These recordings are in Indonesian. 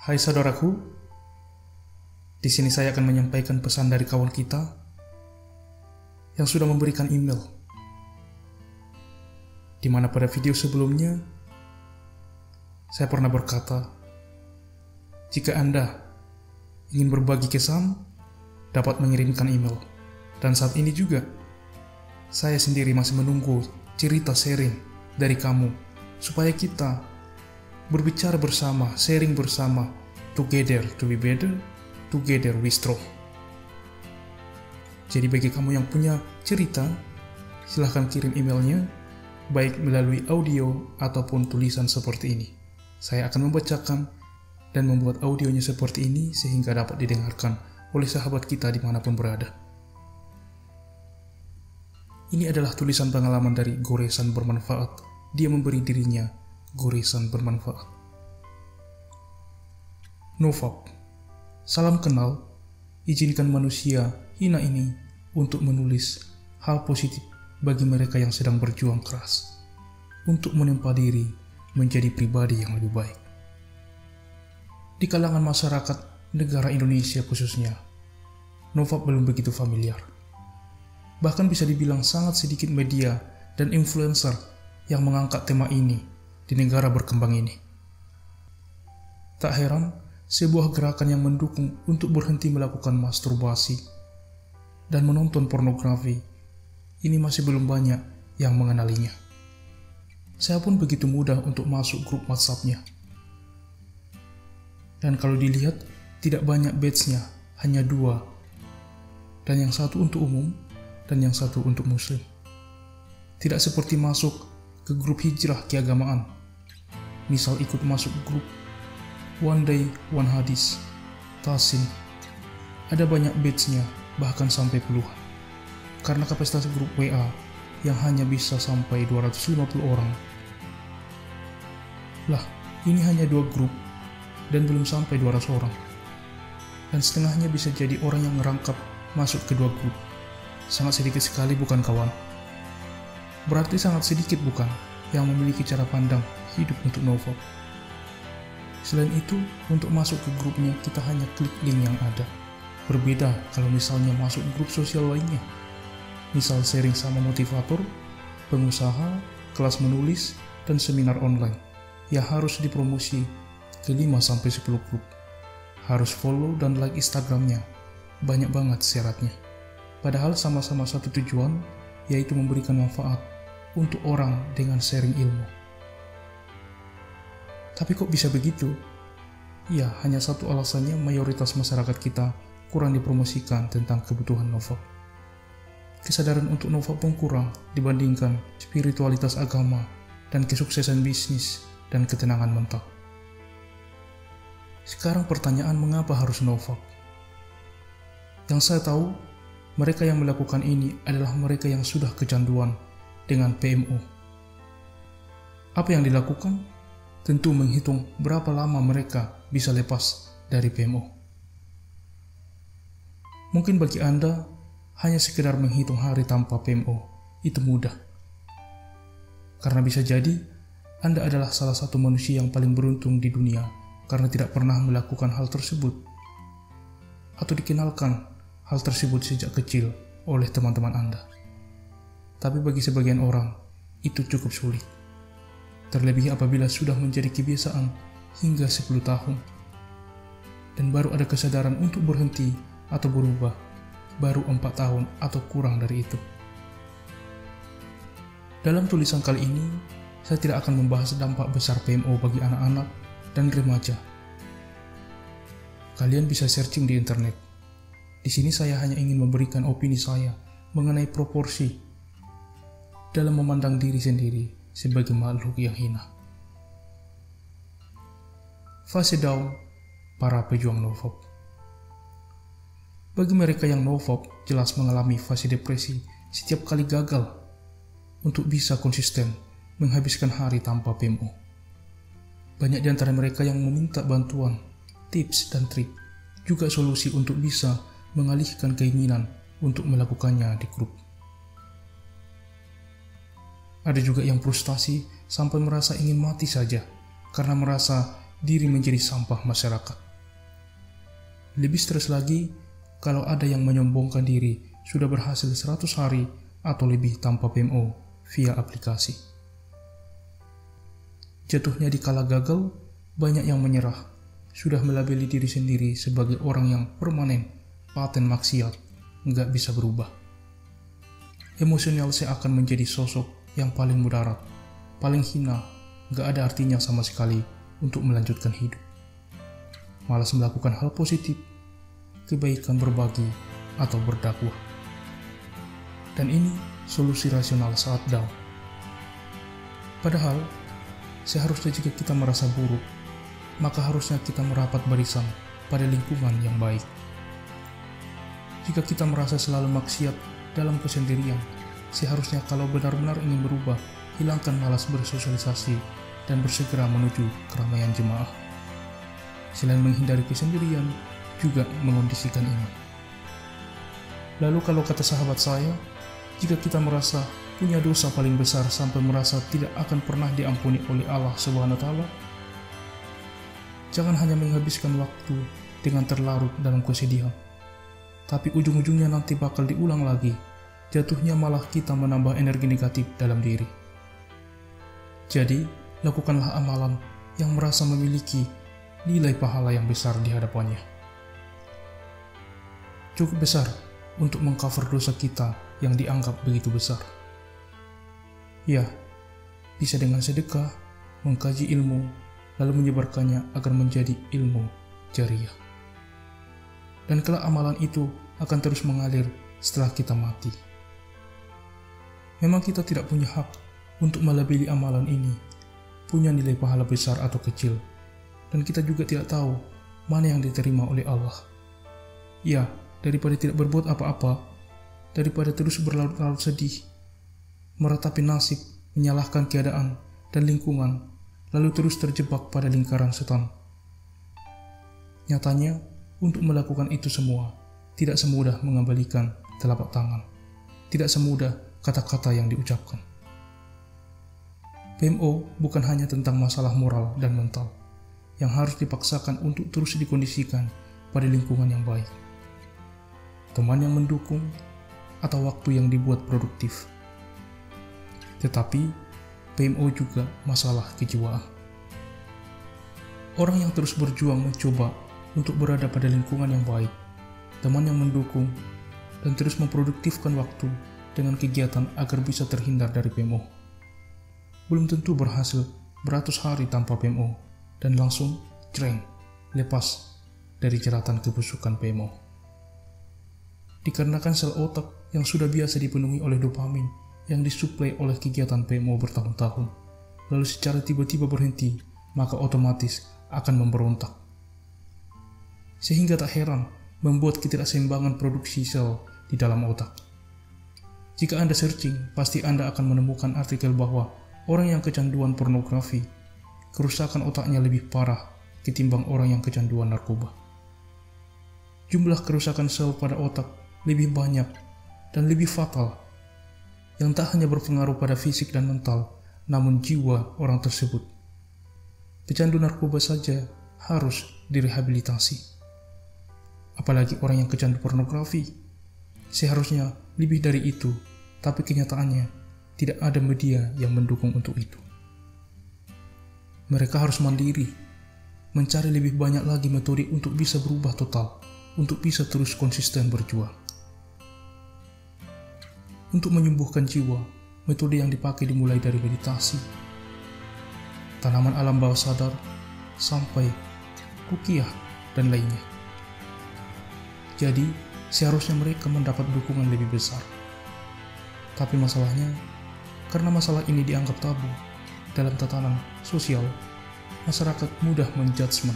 Hai saudaraku, di sini saya akan menyampaikan pesan dari kawan kita yang sudah memberikan email, di mana pada video sebelumnya saya pernah berkata, jika Anda ingin berbagi kesan, dapat mengirimkan email. Dan saat ini juga, saya sendiri masih menunggu cerita sharing dari kamu, supaya kita berbicara bersama, sharing bersama, together to be better, together we strong. Jadi bagi kamu yang punya cerita, silahkan kirim emailnya, baik melalui audio ataupun tulisan seperti ini. Saya akan membacakan dan membuat audionya seperti ini sehingga dapat didengarkan oleh sahabat kita dimanapun berada. Ini adalah tulisan pengalaman dari Goresan Bermanfaat. Dia memberi dirinya Goresan Bermanfaat. Novak, salam kenal. Izinkan manusia hina ini untuk menulis hal positif bagi mereka yang sedang berjuang keras untuk menempa diri menjadi pribadi yang lebih baik. Di kalangan masyarakat negara Indonesia khususnya, Novak belum begitu familiar. Bahkan bisa dibilang sangat sedikit media dan influencer yang mengangkat tema ini di negara berkembang ini. Tak heran, sebuah gerakan yang mendukung untuk berhenti melakukan masturbasi dan menonton pornografi ini masih belum banyak yang mengenalinya. Saya pun begitu mudah untuk masuk grup WhatsApp-nya. Dan kalau dilihat, tidak banyak batch-nya, hanya 2. Dan yang satu untuk umum, dan yang satu untuk muslim. Tidak seperti masuk ke grup hijrah keagamaan. Misal ikut masuk grup One Day, One Hadis, Tasin. Ada banyak batch-nya, bahkan sampai puluhan. Karena kapasitas grup WA yang hanya bisa sampai 250 orang. Lah, ini hanya 2 grup dan belum sampai 200 orang. Dan setengahnya bisa jadi orang yang ngerangkap masuk ke 2 grup. Sangat sedikit sekali bukan kawan? Berarti sangat sedikit bukan yang memiliki cara pandang hidup untuk Novak. Selain itu, untuk masuk ke grupnya kita hanya klik link yang ada. Berbeda kalau misalnya masuk grup sosial lainnya. Misal sharing sama motivator, pengusaha, kelas menulis, dan seminar online. Ya harus dipromosi ke 5-10 grup. Harus follow dan like Instagramnya. Banyak banget syaratnya. Padahal sama-sama satu tujuan, yaitu memberikan manfaat untuk orang dengan sharing ilmu. Tapi kok bisa begitu? Ya, hanya satu alasannya mayoritas masyarakat kita kurang dipromosikan tentang kebutuhan Novak. Kesadaran untuk Novak pun kurang dibandingkan spiritualitas agama dan kesuksesan bisnis dan ketenangan mental. Sekarang pertanyaan, mengapa harus Novak? Yang saya tahu, mereka yang melakukan ini adalah mereka yang sudah kecanduan dengan PMO. Apa yang dilakukan? Tentu menghitung berapa lama mereka bisa lepas dari PMO. Mungkin bagi Anda, hanya sekedar menghitung hari tanpa PMO, itu mudah. Karena bisa jadi, Anda adalah salah satu manusia yang paling beruntung di dunia karena tidak pernah melakukan hal tersebut. Atau dikenalkan hal tersebut sejak kecil oleh teman-teman Anda. Tapi bagi sebagian orang, itu cukup sulit. Terlebih apabila sudah menjadi kebiasaan hingga 10 tahun. Dan baru ada kesadaran untuk berhenti atau berubah, baru 4 tahun atau kurang dari itu. Dalam tulisan kali ini, saya tidak akan membahas dampak besar PMO bagi anak-anak dan remaja. Kalian bisa searching di internet. Di sini saya hanya ingin memberikan opini saya mengenai proporsi dalam memandang diri sendiri sebagai makhluk yang hina. Fase down para pejuang Novak. Bagi mereka yang Novak jelas mengalami fase depresi setiap kali gagal untuk bisa konsisten menghabiskan hari tanpa PMO. Banyak di antara mereka yang meminta bantuan, tips dan trik, juga solusi untuk bisa mengalihkan keinginan untuk melakukannya di grup. Ada juga yang frustasi sampai merasa ingin mati saja karena merasa diri menjadi sampah masyarakat. Lebih stres lagi kalau ada yang menyombongkan diri sudah berhasil 100 hari atau lebih tanpa PMO via aplikasi. Jatuhnya di kala gagal, banyak yang menyerah, sudah melabeli diri sendiri sebagai orang yang permanen, paten maksiat, nggak bisa berubah. Emosional saya akan menjadi sosok yang paling mudarat, paling hina, nggak ada artinya sama sekali untuk melanjutkan hidup. Malas melakukan hal positif, kebaikan berbagi, atau berdakwah. Dan ini solusi rasional saat down. Padahal, seharusnya jika kita merasa buruk, maka harusnya kita merapat barisan pada lingkungan yang baik. Jika kita merasa selalu maksiat dalam kesendirian, seharusnya kalau benar-benar ingin berubah, hilangkan malas bersosialisasi dan bersegera menuju keramaian jemaah. Selain menghindari kesendirian, juga mengondisikan iman. Lalu kalau kata sahabat saya, jika kita merasa punya dosa paling besar sampai merasa tidak akan pernah diampuni oleh Allah Subhanahu wa Ta'ala, jangan hanya menghabiskan waktu dengan terlarut dalam kesedihan, tapi ujung-ujungnya nanti bakal diulang lagi. Jatuhnya malah kita menambah energi negatif dalam diri. Jadi, lakukanlah amalan yang merasa memiliki nilai pahala yang besar di hadapannya. Cukup besar untuk mengcover dosa kita yang dianggap begitu besar. Ya, bisa dengan sedekah, mengkaji ilmu, lalu menyebarkannya agar menjadi ilmu jariah. Dan kelak amalan itu akan terus mengalir setelah kita mati. Memang kita tidak punya hak untuk melabeli amalan ini punya nilai pahala besar atau kecil, dan kita juga tidak tahu mana yang diterima oleh Allah. Ya, daripada tidak berbuat apa-apa, daripada terus berlarut-larut sedih, meratapi nasib, menyalahkan keadaan dan lingkungan, lalu terus terjebak pada lingkaran setan. Nyatanya, untuk melakukan itu semua, tidak semudah mengembalikan telapak tangan, tidak semudah kata-kata yang diucapkan. PMO bukan hanya tentang masalah moral dan mental, yang harus dipaksakan untuk terus dikondisikan pada lingkungan yang baik, teman yang mendukung, atau waktu yang dibuat produktif. Tetapi, PMO juga masalah kejiwaan. Orang yang terus berjuang mencoba untuk berada pada lingkungan yang baik, teman yang mendukung, dan terus memproduktifkan waktu dengan kegiatan agar bisa terhindar dari PMO. Belum tentu berhasil beratus hari tanpa PMO dan langsung jreng, lepas dari jeratan kebusukan PMO. Dikarenakan sel otak yang sudah biasa dipenuhi oleh dopamin yang disuplai oleh kegiatan PMO bertahun-tahun, lalu secara tiba-tiba berhenti, maka otomatis akan memberontak. Sehingga tak heran membuat ketidakseimbangan produksi sel di dalam otak. Jika Anda searching, pasti Anda akan menemukan artikel bahwa orang yang kecanduan pornografi, kerusakan otaknya lebih parah ketimbang orang yang kecanduan narkoba. Jumlah kerusakan sel pada otak lebih banyak dan lebih fatal, yang tak hanya berpengaruh pada fisik dan mental, namun jiwa orang tersebut. Pecandu narkoba saja harus direhabilitasi. Apalagi orang yang kecandu pornografi. Seharusnya lebih dari itu, tapi kenyataannya tidak ada media yang mendukung untuk itu. Mereka harus mandiri, mencari lebih banyak lagi metode untuk bisa berubah total, untuk bisa terus konsisten berjuang. Untuk menyembuhkan jiwa, metode yang dipakai dimulai dari meditasi, tanaman alam bawah sadar, sampai ruqyah dan lainnya. Jadi, seharusnya mereka mendapat dukungan lebih besar. Tapi masalahnya, karena masalah ini dianggap tabu dalam tatanan sosial, masyarakat mudah menjudgment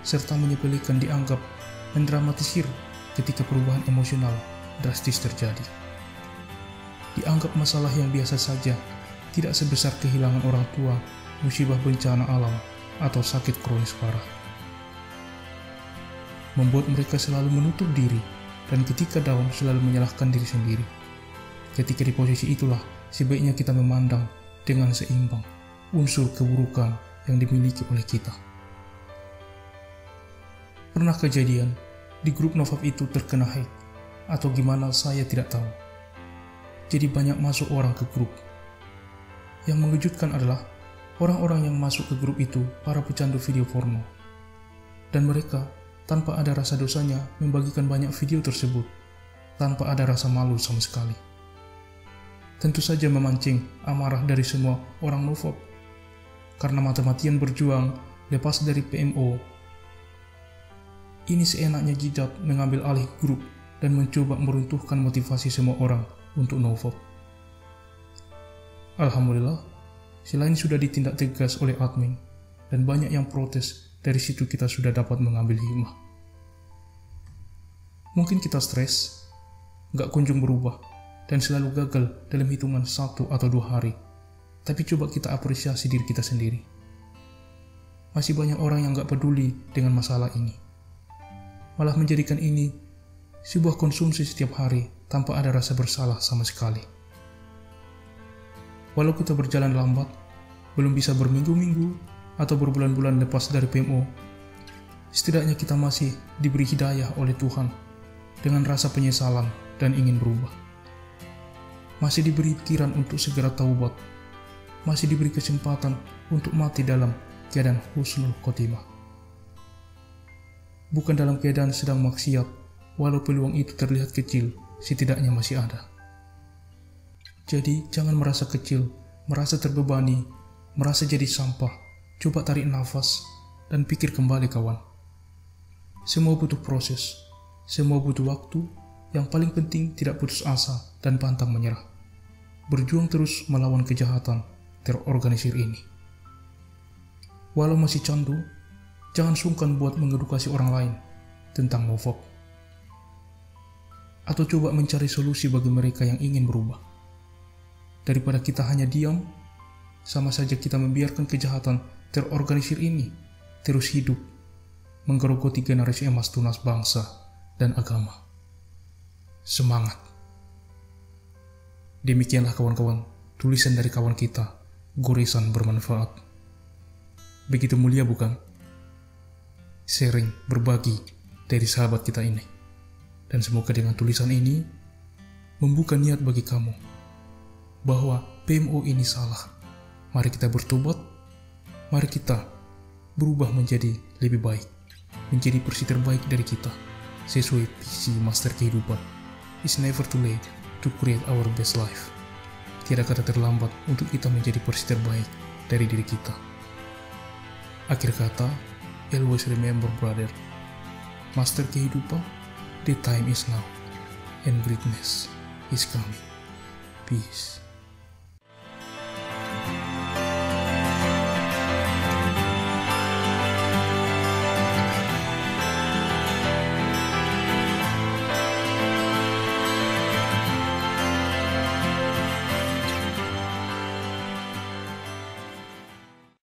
serta menyepelekan, dianggap mendramatisir ketika perubahan emosional drastis terjadi. Dianggap masalah yang biasa saja, tidak sebesar kehilangan orang tua, musibah bencana alam, atau sakit kronis parah. Membuat mereka selalu menutup diri, dan ketika down selalu menyalahkan diri sendiri. Ketika di posisi itulah, sebaiknya kita memandang dengan seimbang unsur keburukan yang dimiliki oleh kita. Pernah kejadian di grup Novap itu terkena hack, atau gimana saya tidak tahu. Jadi banyak masuk orang ke grup. Yang mengejutkan adalah orang-orang yang masuk ke grup itu para pecandu video porno. Dan mereka tanpa ada rasa dosanya membagikan banyak video tersebut, tanpa ada rasa malu sama sekali. Tentu saja memancing amarah dari semua orang Novap, karena mati-matian berjuang lepas dari PMO. Ini seenaknya Jijat mengambil alih grup dan mencoba meruntuhkan motivasi semua orang untuk Novap. Alhamdulillah, selain sudah ditindak tegas oleh admin dan banyak yang protes, dari situ kita sudah dapat mengambil hikmah. Mungkin kita stres, gak kunjung berubah, dan selalu gagal dalam hitungan 1 atau 2 hari. Tapi coba kita apresiasi diri kita sendiri. Masih banyak orang yang gak peduli dengan masalah ini. Malah menjadikan ini sebuah konsumsi setiap hari tanpa ada rasa bersalah sama sekali. Walau kita berjalan lambat, belum bisa berminggu-minggu atau berbulan-bulan lepas dari PMO, setidaknya kita masih diberi hidayah oleh Tuhan dengan rasa penyesalan dan ingin berubah. Masih diberi pikiran untuk segera taubat, masih diberi kesempatan untuk mati dalam keadaan husnul khotimah. Bukan dalam keadaan sedang maksiat, walau peluang itu terlihat kecil, setidaknya masih ada. Jadi jangan merasa kecil, merasa terbebani, merasa jadi sampah. Coba tarik nafas dan pikir kembali kawan. Semua butuh proses, semua butuh waktu. Yang paling penting tidak putus asa dan pantang menyerah. Berjuang terus melawan kejahatan terorganisir ini. Walau masih candu, jangan sungkan buat mengedukasi orang lain tentang Novap. Atau coba mencari solusi bagi mereka yang ingin berubah. Daripada kita hanya diam, sama saja kita membiarkan kejahatan terorganisir ini terus hidup, menggerogoti generasi emas tunas bangsa dan agama. Semangat! Demikianlah kawan-kawan, tulisan dari kawan kita, Goresan Bermanfaat. Begitu mulia bukan? Sharing, berbagi dari sahabat kita ini. Dan semoga dengan tulisan ini membuka niat bagi kamu bahwa PMO ini salah. Mari kita bertobat, mari kita berubah menjadi lebih baik, menjadi versi terbaik dari kita sesuai visi master kehidupan. It's never too late to create our best life. Tidak kata terlambat untuk kita menjadi versi terbaik dari diri kita. Akhir kata, always remember brother, master kehidupan, the time is now, and greatness is coming. Peace.